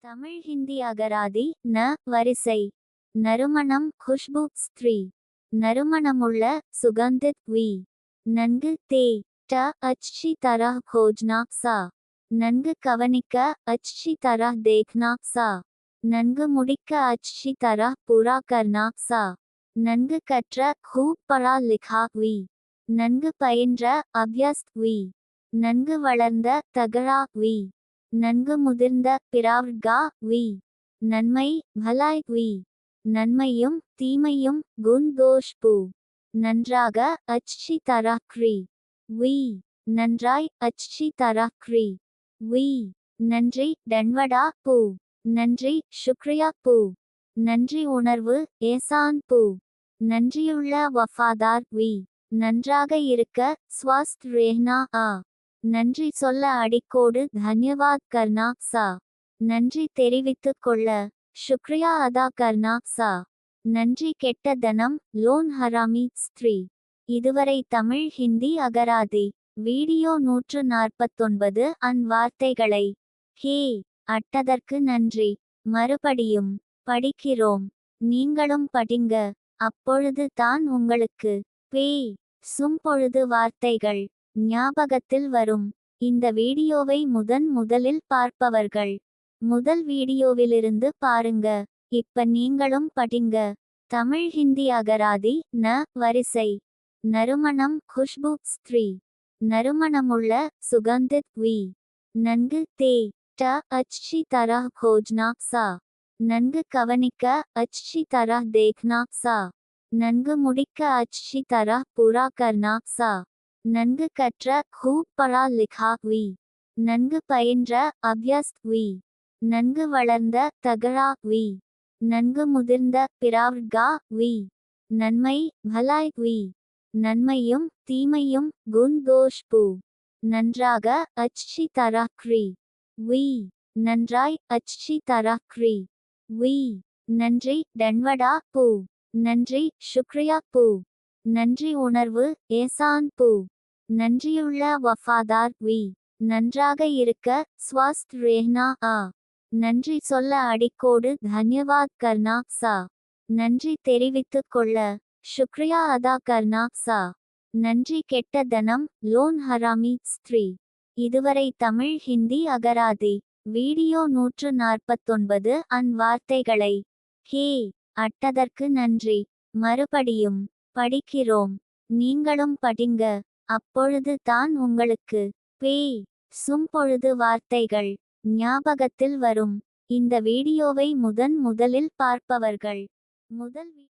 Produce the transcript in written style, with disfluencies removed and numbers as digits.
தமிழ் ஹிந்தி அகராதி ந வரிசை. நறுமணம் குஷ்பு ஸ்திரீ. நறுமணமுள்ள சுகந்தித் வி. நன்கு தே ட அச்சி தரஹ் खोजना சா. நன்கு கவனிக்க அச்சி தரஹ் देखना சா. நன்கு முடிக்க அச்சி தரஹ் பூரா கர்னா சா. நன்கு கற்ற खूब पढ़ा लिखा வி. நன்கு பயின்ற அபியஸ்த் வி. நன்கு வளர்ந்த தகழா வி. நன்கு முதிர்ந்த பிராவ்கா வி. நன்மை பலாய் வி. நன்மையும் தீமையும் குன் தோஷ் பூ. நன்றாக அச்சி தரஹ் க்ரி வி. நன்றாய் அச்சி தரஹ் க்ரி வி. நன்றி டன்வடா பூ. நன்றி சுக்ரியா பூ. நன்றி உணர்வு ஏசான் பூ. நன்றியுள்ள வஃபாதார் வி. நன்றாக இருக்க ஸ்வஸ்த் ரேஹ்னா ஆ. நன்றி சொல்ல அடிக்கோடு தன்யவாத் கர்னா சா. நன்றி தெரிவித்துக் கொள்ள சுக்ரியா அதா கர்னா சா. நன்றி கெட்ட தனம் லோன் ஹராமி ஸ்திரீ. இதுவரை தமிழ் ஹிந்தி அகராதி வீடியோ 149 அன் வார்த்தைகளை ஹே அட்டதற்கு நன்றி. மறுபடியும் படிக்கிறோம். நீங்களும் படிங்க. அப்பொழுது தான் உங்களுக்கு பேய் சும்பொழுது வார்த்தைகள் ஞாபகத்தில் வரும். இந்த வீடியோவை முதலில் பார்ப்பவர்கள் முதல் வீடியோவிலிருந்து பாருங்க. இப்ப நீங்களும் படிங்க. தமிழ் ஹிந்தி அகராதி ந வரிசை. நறுமணம் குஷ்பு ஸ்திரீ. நறுமணமுள்ள சுகந்தித் வி. நன்கு தே ட அச்சி தரஹ் खोजना சா. நன்கு கவனிக்க அச்சி தரஹ் देखना சா. நன்கு முடிக்க அச்சி தரஹ் பூரா கர்னா சா. நன்கு கற்ற खूब पढ़ा लिखा வி. நன்கு பயின்ற அபியஸ்த் வி. நன்கு வளர்ந்த தகழா வி. நன்கு முதிர்ந்த பிராவ்கா வி. நன்மை பலாய் வி. நன்மையும் தீமையும் குன் தோஷ் பூ. நன்றாக அச்சி தரஹ் க்ரி வி. நன்றாய் அச்சி தரஹ் க்ரி வி. நன்றி டன்வடா பூ. நன்றி சுக்ரியா பூ. நன்றி உணர்வு ஏசான் பூ. நன்றியுள்ள வஃபாதார் வி. நன்றாக இருக்க ஸ்வஸ்த் ரேஹ்னா ஆ. நன்றி சொல்ல அடிக்கோடு தன்யவாத் கர்னா சா. நன்றி தெரிவித்துக் கொள்ள சுக்ரியா அதா கர்னா சா. நன்றி கெட்ட தனம் லோன் ஹராமி ஸ்திரீ. இதுவரை தமிழ் ஹிந்தி அகராதி வீடியோ 149 அன் வார்த்தைகளை ஹே அட்டதற்கு நன்றி. மறுபடியும் படிக்கிறோம். நீங்களும் படிங்க. அப்பொழுது தான் உங்களுக்கு பேய் சும்பொழுது வார்த்தைகள் ஞாபகத்தில் வரும். இந்த வீடியோவை முதலில் பார்ப்பவர்கள் முதல்